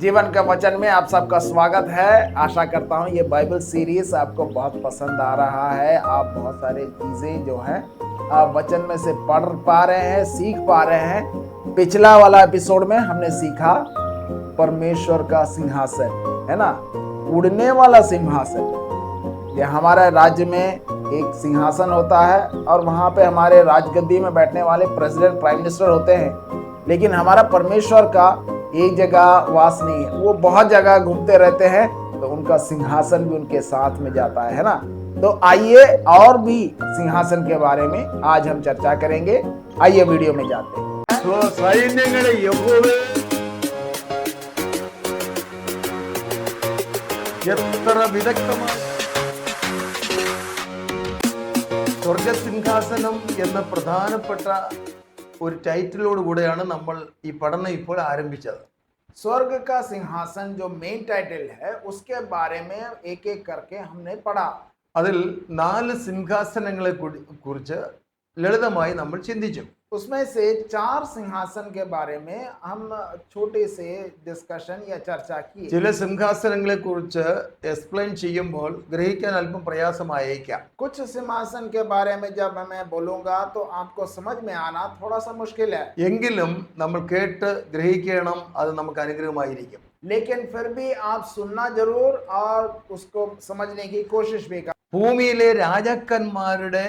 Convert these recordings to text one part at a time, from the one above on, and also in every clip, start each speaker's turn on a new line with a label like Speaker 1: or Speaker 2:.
Speaker 1: जीवन का वचन में आप सबका स्वागत है। आशा करता हूँ ये बाइबल सीरीज आपको बहुत पसंद आ रहा है। आप बहुत सारे चीजें जो है आप वचन में से पढ़ पा रहे हैं, सीख पा रहे हैं। पिछला वाला एपिसोड में हमने सीखा परमेश्वर का सिंहासन, है ना, उड़ने वाला सिंहासन। ये हमारे राज्य में एक सिंहासन होता है और वहां पे हमारे राजगद्दी में बैठने वाले प्रेसिडेंट, प्राइम मिनिस्टर होते हैं। लेकिन हमारा परमेश्वर का एक जगह वास नहीं है, वो बहुत जगह घूमते रहते हैं, तो उनका सिंहासन भी उनके साथ में जाता है ना। तो आइए और भी सिंहासन के बारे में आज हम चर्चा करेंगे। आइए वीडियो में जाते हैं।
Speaker 2: സ്വർഗസിംഹാസനം എന്ന പ്രധാനപ്പെട്ട ഒരു ടൈറ്റിലോട് കൂടെയാണ് നമ്മൾ ഈ പഠനം ഇപ്പോൾ ആരംഭിച്ചത്.
Speaker 1: स्वर्ग का सिंहासन जो मेन टाइटल है उसके बारे में एक एक करके हमने पढ़ा।
Speaker 2: അതിൽ 4 സിംഹാസനങ്ങളെ കുറിച്ച് ലളിതമായി നമ്മൾ ചിന്തിച്ചു.
Speaker 1: उसमें से 4 सिंहासन के बारे में हम छोटे से डिस्कशन या चर्चा की।
Speaker 2: ചില സിംഹാസനങ്ങളെ കുറിച്ച് എക്സ്പ്ലെയിൻ ചെയ്യുമ്പോൾ ഗ്രഹിക്കാൻ അല്പം പ്രയാസമായേക്കാം.
Speaker 1: कुछ सिंहासन के बारे में जब मैं बोलूंगा तो आपको समझ में आना थोड़ा सा मुश्किल है,
Speaker 2: എങ്കിലും നമ്മൾ കേട്ട് ഗ്രഹിക്കണം, അത് നമുക്ക് അനുഗ്രഹമായിരിക്കും.
Speaker 1: लेकिन फिर भी आप सुनना जरूर और उसको समझने की कोशिश भी कर।
Speaker 2: ഭൂമിയിലെ രാജാക്കന്മാരുടെ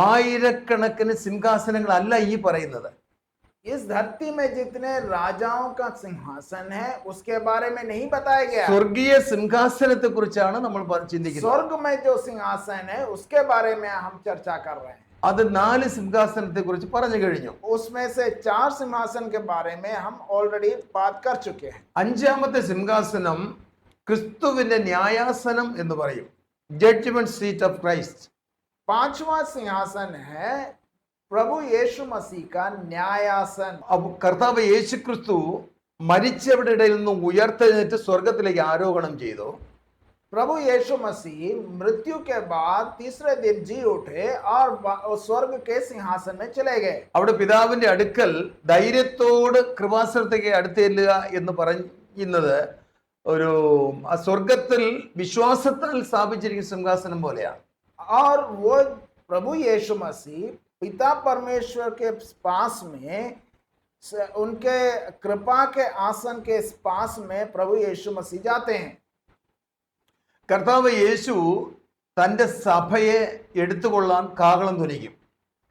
Speaker 2: ആയിരക്കണക്കിന് സിംഹാസനങ്ങളല്ല ഈ പറയുന്നത്.
Speaker 1: इस धरती में जितने राजाओं का सिंहासन है उसके बारे में नहीं बताया गया।
Speaker 2: സ്വർഗീയ സിംഹാസനത്തെ കുറിച്ചാണ് നമ്മൾ ചിന്തിക്കുന്നത്.
Speaker 1: स्वर्ग में जो सिंहासन है उसके बारे में हम चर्चा कर रहे हैं।
Speaker 2: അത് 4 സിംഹാസനത്തെ കുറിച്ച് പറഞ്ഞു കഴിഞ്ഞു.
Speaker 1: उसमें से 4 सिंहासन के बारे में हम ऑलरेडी बात कर चुके हैं।
Speaker 2: അഞ്ചാമത്തെ സിംഹാസനം ക്രിസ്തുവിന്റെ ന്യായാസനം എന്ന് പറയും. Judgment seat of Christ.
Speaker 1: 5वां सिंहासन है प्रभु यीशु मसीह का न्यायासन।
Speaker 2: കർത്താവ് യേശു ക്രിസ്തു മരിച്ചവരുടെ ഇടയിൽ നിന്ന് ഉയർത്തെഴുന്നേറ്റ് സ്വർഗത്തിലേക്ക് ആരോഹണം ചെയ്തു.
Speaker 1: प्रभु यीशु मसीह मृत्यु के बाद तीसरे दिन जी उठे और स्वर्ग के सिंहासन में चले गए।
Speaker 2: അവിടെ പിതാവിന്റെ അടുക്കൽ ധൈര്യത്തോട് കൃപാസനത്തേക്ക് അടുത്തേല്ലുക എന്ന് പറയുന്നത് ഒരു സ്വർഗത്തിൽ വിശ്വാസത്താൽ സ്ഥാപിച്ചിരിക്കുന്ന സിംഹാസനം പോലെയാണ്.
Speaker 1: और वो प्रभु यीशु मसीह पिता परमेश्वर के पास में, उनके कृपा के आसन के पास में प्रभु यीशु मसीह जाते हैं।
Speaker 2: കർത്താവ് യേശു തന്റെ സഭയെ എടുത്തുകൊള്ളാൻ കാഹളം ധ്വനിക്കും.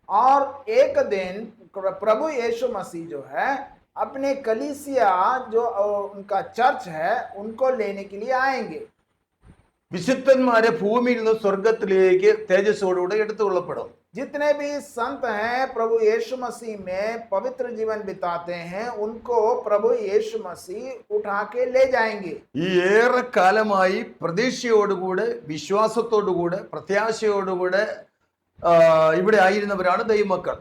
Speaker 1: और एक दिन प्रभु यीशु मसीह जो है अपने कलीसिया जो उनका चर्च है उनको लेने के लिए आएंगे।
Speaker 2: വിശുദ്ധന്മാരെ ഭൂമിയിൽ നിന്ന് സ്വർഗത്തിലേക്ക് തേജസ്സോടുകൂടെ എടുത്തുകൊള്ളപ്പെടും.
Speaker 1: जितने भी संत हैं प्रभु यीशु मसीह में पवित्र जीवन बिताते हैं उनको प्रभु यीशु मसीह उठा के ले जाएंगे।
Speaker 2: ഈ ഏറെ കാലമായി പ്രതീക്ഷയോടുകൂടെ വിശ്വാസത്തോടുകൂടെ പ്രത്യാശയോടുകൂടെ ഇവിടെ ആയിരുന്നവരാണ് ദൈവമക്കൾ.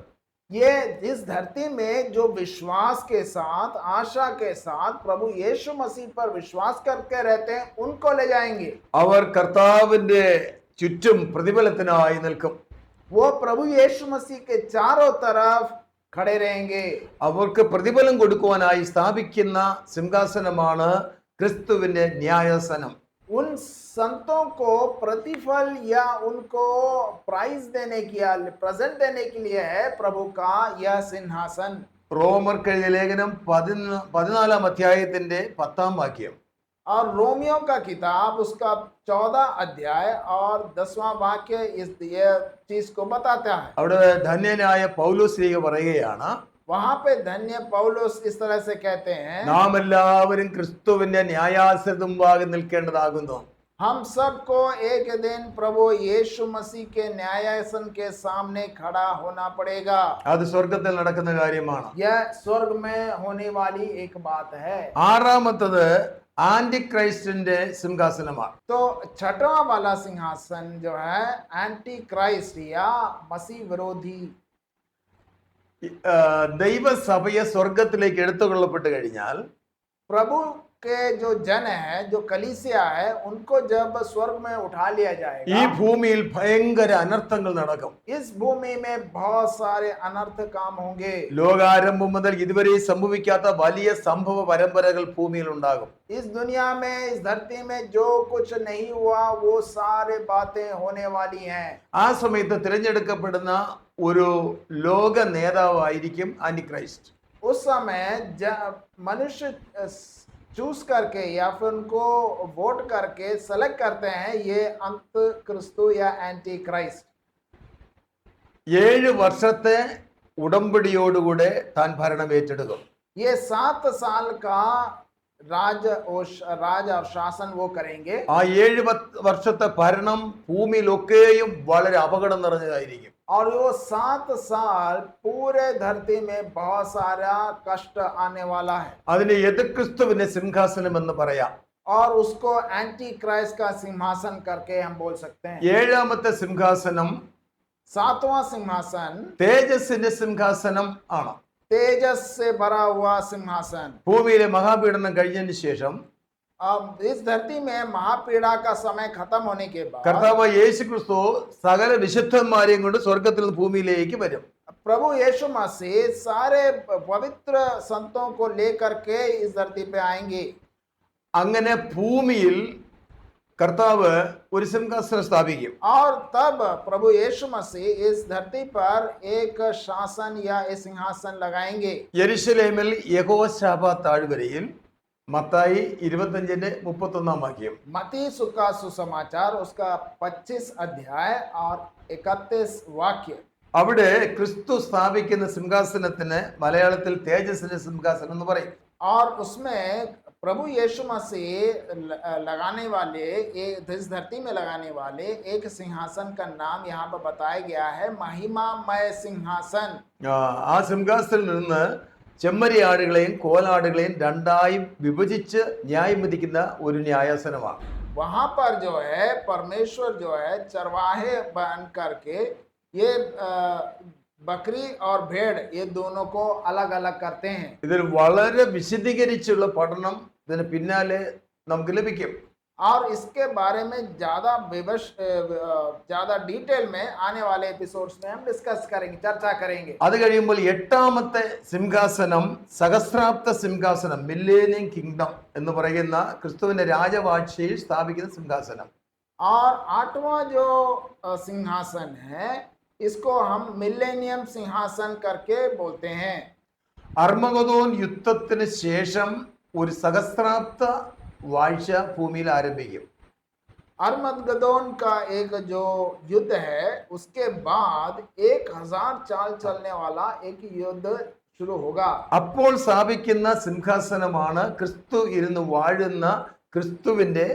Speaker 1: ये इस धरती में जो विश्वास के साथ, आशा के साथ प्रभु यीशु मसीह पर विश्वास करके रहते हैं उनको ले जाएंगे।
Speaker 2: അവർ കർത്താവിന്റെ ചുറ്റും പ്രതിഫലത്തിനായി നിൽക്കും.
Speaker 1: वो प्रभु यीशु मसीह के चारों तरफ खड़े रहेंगे।
Speaker 2: അവർക്ക് പ്രതിഫലം കൊടുക്കുവാനായി സ്ഥാപിക്കുന്ന സിംഹാസനമാണ് ക്രിസ്തുവിന്റെ ന്യായാസനം.
Speaker 1: उन संतों को प्रतिफल या उनको प्राइज देने की या प्रेजेंट देने के लिए है प्रभु का यह सिंहासन।
Speaker 2: റോമർക്ക് എഴുതിയ ലേഖനം 14 അധ്യായത്തിന്റെ 10 വാക്യം.
Speaker 1: और रोमियो का किताब उसका 14 अध्याय और 10वां वाक्य इस ये चीज को बताता है।
Speaker 2: അവിടെ ധന്യനായ പൗലോസ് പറയുകയാണ്,
Speaker 1: वहां पे धन्य पौलुस इस तरह से कहते हैं,
Speaker 2: നാം എല്ലാവരും ക്രിസ്തുവിന്റെ ന്യായാസനത്തിന് മുമ്പാകെ നിൽക്കേണ്ടതാകുന്നു.
Speaker 1: हम सबको एक दिन प्रभु यीशु मसीह के न्यायासन के सामने खड़ा होना पड़ेगा।
Speaker 2: അത് സ്വർഗത്തിൽ നടക്കുന്ന കാര്യമാണ്.
Speaker 1: यह स्वर्ग में होने वाली एक बात है।
Speaker 2: ആറാമത്തത് ആന്റി ക്രൈസ്റ്റിന്റെ സിംഹാസനമാണ്.
Speaker 1: तो 6वां वाला सिंहासन जो है एंटी क्राइस्ट या मसीह विरोधी।
Speaker 2: ദൈവസഭയെ സ്വർഗത്തിലേക്ക് എടുത്തുകൊള്ളപ്പെട്ട് കഴിഞ്ഞാൽ
Speaker 1: प्रभु के जो जन है, जो कलीसिया है, उनको जब स्वर्ग में उठा लिया
Speaker 2: ഈ
Speaker 1: जाएगा,
Speaker 2: ഭൂമിയിൽ ഭയങ്കര അനർത്ഥങ്ങൾ നടക്കും.
Speaker 1: इस भूमि में बहुत सारे अनर्थ काम होंगे.
Speaker 2: ലോകാരംഭം മുതൽ ഇതുവരെ സംഭവിക്കാത്ത വലിയ സംഭവ പരമ്പരകൾ ഭൂമിയിൽ ഉണ്ടാകും.
Speaker 1: इस दुनिया में, इस धरती में जो कुछ नहीं हुआ, वो सारे बातें होने वाली हैं.
Speaker 2: ആ സമയത്ത് തിരഞ്ഞെടുക്കപ്പെടുന്ന ഒരു ലോക നേതാവായിരിക്കും ആന്റിക്രൈസ്റ്റ്.
Speaker 1: उस समय मनुष्य चूज करके या फिर उनको वोट करके सेलेक्ट करते हैं, ये अंत क्रिस्तु या एंटी क्राइस्ट.
Speaker 2: 7 വർഷത്തെ ഉടമ്പടിയോടുകൂടെ താൻ ഭരണം ഏറ്റെടുക്കും.
Speaker 1: ये 7 साल का राज और शासन वो करेंगे.
Speaker 2: ആ 7 വർഷത്തെ ഭരണം ഭൂമിയിലൊക്കെയും വളരെ അപകടം നിറഞ്ഞതായിരിക്കും.
Speaker 1: और वो 7 साल पूरे धरती में बहुत सारा कष्ट आने वाला है.
Speaker 2: അതിനെ എതിർക്രിസ്തുവിന്റെ സിംഹാസനം എന്ന് പറയാം.
Speaker 1: और उसको एंटी क्राइस्ट का सिंहासन करके हम बोल सकते हैं.
Speaker 2: 7ാമത്തെ സിംഹാസനം
Speaker 1: 7वां सिंहासन
Speaker 2: തേജസ്സിന്റെ സിംഹാസനം ആണ്.
Speaker 1: तेजस से भरा हुआ सिंहासन.
Speaker 2: ഭൂമിയിലെ മഹാപീഡനം കഴിഞ്ഞതിന് ശേഷം
Speaker 1: अब इस धरती में महापीड़ा का समय खत्म होने के बाद
Speaker 2: കർത്താവ് യേശു ക്രിസ്തു സകല വിശുദ്ധന്മാരെയും കൊണ്ട് സ്വർഗത്തിൽ നിന്ന് ഭൂമിയിലേക്ക് വരും.
Speaker 1: प्रभु यीशु मसीह सारे पवित्र संतों को लेकर के इस धरती पे आएंगे.
Speaker 2: അങ്ങനെ ഭൂമിയിൽ കർത്താവ് ഒരു സിംഹാസനം സ്ഥാപിക്കും.
Speaker 1: और तब प्रभु यीशु मसीह इस धरती पर एक शासन या एक सिंहासन लगाएंगे.
Speaker 2: യെരുശലേമിൽ യഹോശാഫാ താഴ്വരയിൽ മത്തായി 25:31 വാക്യം.
Speaker 1: मत्ती का सुसमाचार उसका 25 अध्याय और 31 वाक्य.
Speaker 2: അവിടെ ക്രിസ്തു സ്ഥാപിക്കുന്ന സിംഹാസനത്തിന് മലയാളത്തിൽ തേജസ്സിന്റെ സിംഹാസനം എന്ന് പറയും.
Speaker 1: और उसमें प्रभु यीशु मसीह लगाने वाले, इस धरती में लगाने वाले एक सिंहासन का नाम यहाँ पर बताया गया है, महिमामय सिंहासन.
Speaker 2: ആ സിംഹാസനത്തിൽ നിന്ന് ചെമ്മരിയാടുകളെയും കോലാടുകളെയും രണ്ടായി വിഭജിച്ച് ന്യായം വിധിക്കുന്ന ഒരു ന്യായാസനമാണ്.
Speaker 1: वहां पर जो है परमेश्वर जो है चरवाहे बन करके ये बकरी और भेड़, ये दोनों को अलग अलग करते हैं.
Speaker 2: ഇതിൽ വളരെ വിശദീകരിച്ചുള്ള പഠനം ഇതിന് പിന്നാലെ നമുക്ക് ലഭിക്കും.
Speaker 1: और इसके बारे में ज्यादा डिटेल में आने वाले एपिसोड्स में हम डिस्कस करेंगे, चर्चा करेंगे.
Speaker 2: അത് കഴിയുമ്പോൾ 8ാമത്തെ സിംഹാസനം സഹസ്രാബ്ദ സിംഹാസനം, മില്ലേനിയം കിങ്ഡം എന്ന് പറയുന്ന ക്രിസ്തുവിന്റെ രാജവാഴ്ചയിൽ സ്ഥാപിക്കുന്ന സിംഹാസനം.
Speaker 1: और 8वां जो सिंहासन है, इसको हम मिलेनियम सिंहासन करके बोलते हैं.
Speaker 2: അർമഗദോൻ യുദ്ധത്തിന് ശേഷം ഒരു സഹസ്രാബ്ദ വാഴ്ച ഭൂമിയിൽ ആരംഭിക്കും.
Speaker 1: अरमगदोन का एक जो युद्ध है, उसके बाद 1000 चाल चलने वाला एक युद्ध शुरू होगा.
Speaker 2: അപ്പോൾ സ്ഥാപിക്കുന്ന സിംഹാസനമാണ് ക്രിസ്തു ഇരുന്ന് വാഴുന്ന ക്രിസ്തുവിന്റെ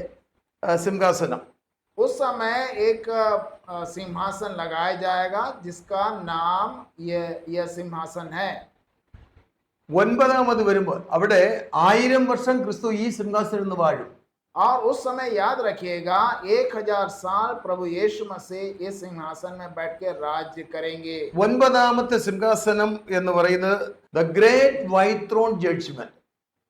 Speaker 2: സിംഹാസനം.
Speaker 1: उस समय एक सिंहासन लगाया जाएगा जिसका नाम यह सिंहासन है.
Speaker 2: 9ാമത് വരുമ്പോൾ അവിടെ 1000 വർഷം ക്രിസ്തു ഈ സിംഹാസനത്തിൽ നിന്ന് വാഴും.
Speaker 1: और उस समय याद रखिएगा 1000 साल प्रभु यीशु मसीह इस सिंहासन में बैठ के राज्य करेंगे.
Speaker 2: 9ാമത്തെ സിംഹാസനം എന്ന് പറയുന്നത് the great white throne judgement,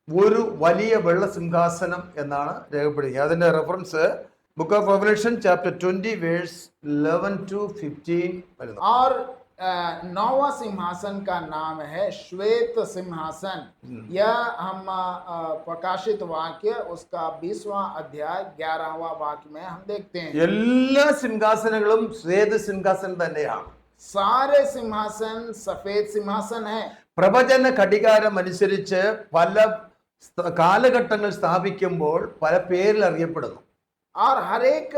Speaker 2: ഒരു വലിയ വെള്ള സിംഹാസനം എന്നാണ് രേഖപ്പെടുത്തുന്നത്. അതിന്റെ reference book of revelation chapter 20 verse 11 to 15 വരുന്നു.
Speaker 1: और 9वां सिंहासन का नाम है श्वेत सिंहासन. यह हम प्रकाशित वाक्य उसका 20वां अध्याय 11वां वाक्य में हम देखते हैं.
Speaker 2: എല്ലാ സിംഹാസനങ്ങളും ശ്വേത സിംഹാസനം തന്നെയാണ്.
Speaker 1: सारे सिंहासन सफेद सिंहासन है.
Speaker 2: പ്രവചന ഘടികാരം അനുസരിച്ച് പല കാലഘട്ടങ്ങൾ സ്ഥാപിക്കുമ്പോൾ പല പേരിൽ അറിയപ്പെടുന്നു.
Speaker 1: और हर एक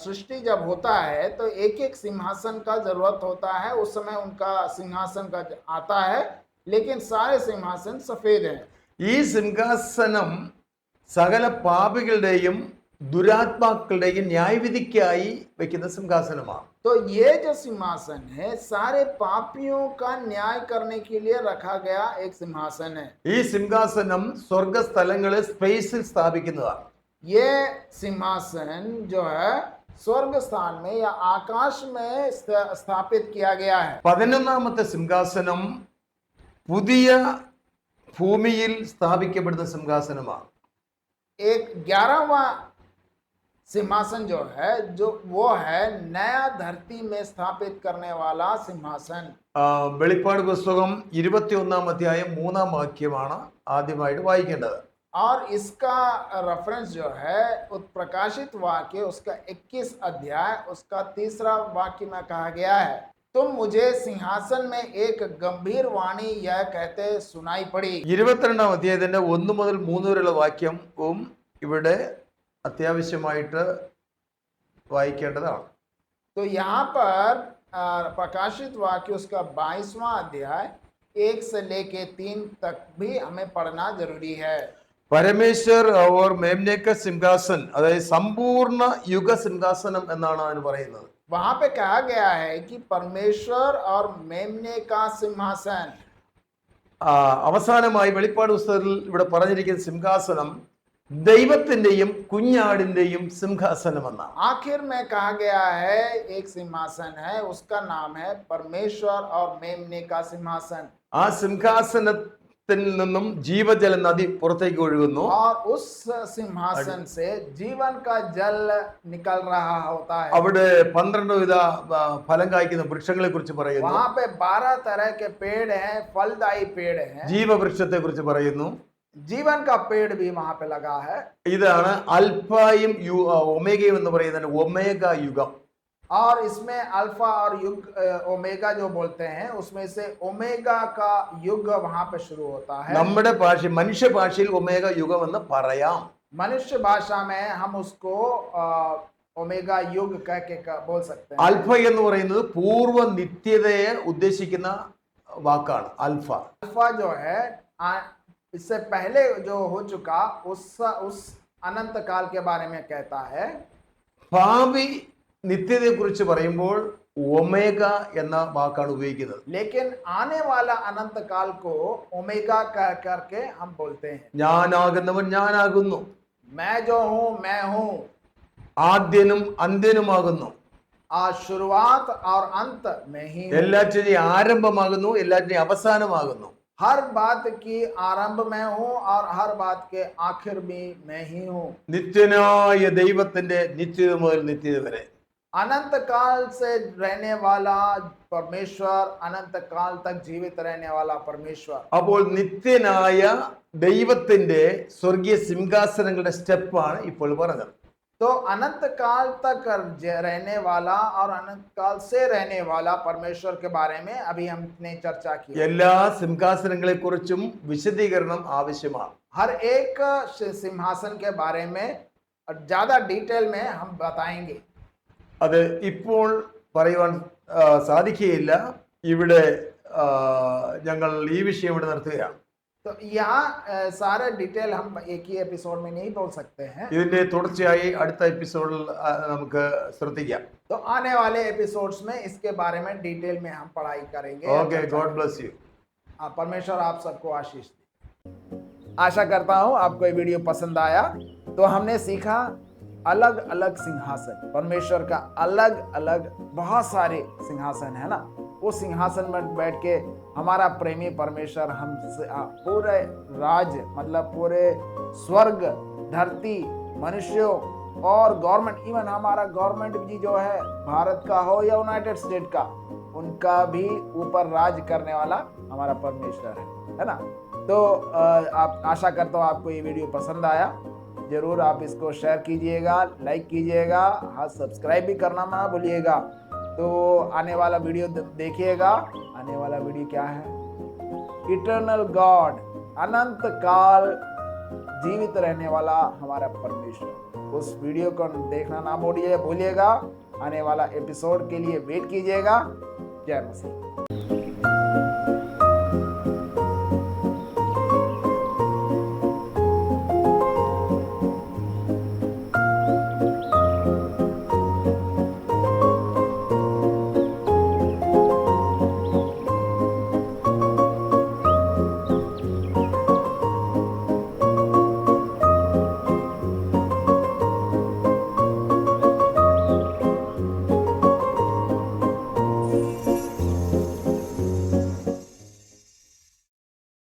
Speaker 1: सृष्टि जब होता है तो एक एक सिंहासन का जरूरत होता है. उस समय उनका सिंहासन का आता है, लेकिन सारे सिंहासन सफेद हैं.
Speaker 2: ഈ സിംഹാസനം സകല പാപികളുടെയും ദുരാത്മാക്കളുടെയും ന്യായവിധിക്കായി വെക്കുന്ന സിംഹാസനമാണ്.
Speaker 1: तो ये जो सिंहासन है सारे पापियों का न्याय करने के लिए रखा गया एक सिंहासन है.
Speaker 2: ഈ സിംഹാസനം സ്വർഗസ്ഥലങ്ങളിൽ സ്പേസിൽ സ്ഥാപിക്കുന്നതാണ്.
Speaker 1: ये सिंहासन जो है स्वर्ग स्थान में या आकाश में स्थापित किया गया है.
Speaker 2: 11ാമത്തെ സിംഹാസനം പുതിയ ഭൂമിയിൽ സ്ഥാപിക്കപ്പെടുന്ന സിംഹാസനമാണ്.
Speaker 1: एक 11वां सिंहासन जो है जो वो है नया धरती में स्थापित करने वाला सिंहासन.
Speaker 2: വെളിപ്പാട് പുസ്തകം 21 അധ്യായം 3 വാക്യമാണ് ആദ്യമായിട്ട് വായിക്കേണ്ടത്.
Speaker 1: और इसका रेफरेंस जो है प्रकाशित वाक्य उसका 21 अध्याय उसका 3 वाक्य में कहा गया है, तुम मुझे सिंहासन में एक गंभीर वाणी यह कहते सुनाई पड़ी. 22
Speaker 2: അധ്യായത്തിന്റെ 1 മുതൽ 3 വരെയുള്ള വാക്യവും ഇവിടെ അത്യാവശ്യമായിട്ട് വായിക്കേണ്ടതാണ്.
Speaker 1: तो यहाँ पर प्रकाशित वाक्य उसका 22वां अध्याय 1 से लेके 3 तक भी हमें पढ़ना जरूरी है.
Speaker 2: പരമേശ്വർ और मेमने का सिंहासन അതായത് സമ്പൂർണ്ണ യുഗ സിംഹാസനം എന്നാണ് അതിന് പറയുന്നത്.
Speaker 1: वहां पे कहा गया है कि परमेश्वर और मेमने का सिंहासन.
Speaker 2: അവസാനമായി വെളിപ്പാട് പുസ്തകത്തിൽ ഇവിടെ പറഞ്ഞിരിക്കുന്ന സിംഹാസനം ദൈവത്തിന്റെയും കുഞ്ഞാടിന്റെയും സിംഹാസനം എന്നാണ്.
Speaker 1: आखिर में कहा गया है एक सिंहासन है, उसका नाम है परमेश्वर और मेमने का सिंहासन.
Speaker 2: ആ സിംഹാസനത്തിൽ നിന്നും ജീവജല നദി പുറത്തേക്ക് ഒഴുകുന്നു.
Speaker 1: और उस सिंहासन से जीवन का जल निकल रहा होता है.
Speaker 2: അവിടെ 12 വിധ ഫലം കായ്ക്കുന്ന വൃക്ഷങ്ങളെ കുറിച്ച് പറയുന്നു.
Speaker 1: वहां पे 12 तरह के पेड़ हैं, फलदायी पेड़ हैं.
Speaker 2: ജീവവൃക്ഷത്തെ കുറിച്ച് പറയുന്നു.
Speaker 1: जीवन का पेड़ भी वहां पे लगा है.
Speaker 2: ഇതാണ് അൽഫയും ഒമേഗയും എന്ന് പറയുന്നത് ഒമേഗ യുഗം.
Speaker 1: और इसमें अल्फा और युग ओमेगा जो बोलते हैं उसमें से ओमेगा का युग वहां पे शुरू होता है.
Speaker 2: നമ്മുടെ ഭാഷ മനുഷ്യ ഭാഷയിൽ ഒമേഗ യുഗം എന്ന് പറയാം.
Speaker 1: मनुष्य भाषा में हम उसको ओमेगा युग कह के बोल सकते हैं.
Speaker 2: അൽഫ എന്ന് പറയുന്നത് പൂർവ്വ നിത്യതയെ ഉദ്ദേശിക്കുന്ന വാക്കാണ് അൽഫ.
Speaker 1: अल्फा जो है इससे पहले जो हो चुका उस अनंत काल के बारे में कहता है.
Speaker 2: ഭാവി നിത്യതയെ കുറിച്ച് പറയുമ്പോൾ ഒമേഗ എന്ന വാക്കാണ് ഉപയോഗിക്കുന്നത്.
Speaker 1: लेकिन आने वाला अनंत काल को ओमेगा कह करके हम बोलते हैं.
Speaker 2: ഞാനാകുന്നവൻ ഞാനാകുന്നു,
Speaker 1: मैं जो हूं मैं हूं,
Speaker 2: ആദ്യനും അന്ത്യനുമാകുന്നു,
Speaker 1: आज शुरुआत और अंत में ही हूं.
Speaker 2: എല്ലാറ്റിന്റെയും ആരംഭമാകുന്നു, എല്ലാറ്റിന്റെയും അവസാനമാകുന്നു.
Speaker 1: हर बात की आरंभ में हूं और हर बात के आखिर भी मैं ही हूं.
Speaker 2: നിത്യനായ ദൈവത്തിന്റെ നിത്യത മുതൽ നിത്യത വരെ.
Speaker 1: अनंत काल से रहने वाला परमेश्वर, अनंत काल तक जीवित रहने वाला परमेश्वर.
Speaker 2: അപ്പോൾ നിത്യനായ ദൈവത്തിന്റെ സ്വർഗീയ സിംഹാസനങ്ങളുടെ സ്റ്റെപ്പാണ് ഇപ്പോൾ പറഞ്ഞത്.
Speaker 1: तो अनंत काल तक रहने वाला और अनंत काल से रहने वाला परमेश्वर के बारे में अभी हमने चर्चा की.
Speaker 2: എല്ലാ സിംഹാസനങ്ങളെ കുറിച്ചും വിശദീകരണം ആവശ്യമാണ്.
Speaker 1: हर एक सिंहासन के बारे में ज्यादा डिटेल में हम बताएंगे.
Speaker 2: അത് ഇപ്പോൾ പറയുവാൻ സാധിക്കുകയില്ല. ഇവിടെ ഞങ്ങൾ ഈ വിഷയം ഇവിടെ നിർത്തുകയാണ്.
Speaker 1: तो यहाँ सारे डिटेल हम एक ही एपिसोड में नहीं बोल सकते हैं.
Speaker 2: ഇതിന്റെ തുടർച്ചയായി അടുത്ത എപ്പിസോഡിൽ നമുക്ക് ശ്രദ്ധിക്കാം.
Speaker 1: तो आने वाले एपिसोड्स में इसके बारे में डिटेल में हम पढ़ाई करेंगे.
Speaker 2: Okay, God bless you.
Speaker 1: परमेश्वर आप सबको आशीष दे. आशा करता हूँ आपको ये वीडियो पसंद आया. तो हमने सीखा अलग अलग सिंहासन, परमेश्वर का अलग अलग बहुत सारे सिंहासन है ना. वो सिंहासन में बैठ के हमारा प्रेमी परमेश्वर हम पूरे राज्य मतलब पूरे स्वर्ग, धरती, मनुष्यों और गवर्नमेंट, इवन हमारा गवर्नमेंट भी जो है भारत का हो या यूनाइटेड स्टेट का, उनका भी ऊपर राज करने वाला हमारा परमेश्वर है ना. तो आप आशा करता हूँ आपको ये वीडियो पसंद आया. जरूर आप इसको शेयर कीजिएगा, लाइक कीजिएगा, हाँ सब्सक्राइब भी करना ना भूलिएगा. तो आने वाला वीडियो देखिएगा. आने वाला वीडियो क्या है? इटर्नल गॉड, अनंत काल जीवित रहने वाला हमारा परमेश्वर. उस वीडियो को देखना ना भूलिएगा. आने वाला एपिसोड के लिए वेट कीजिएगा. जय मसीह.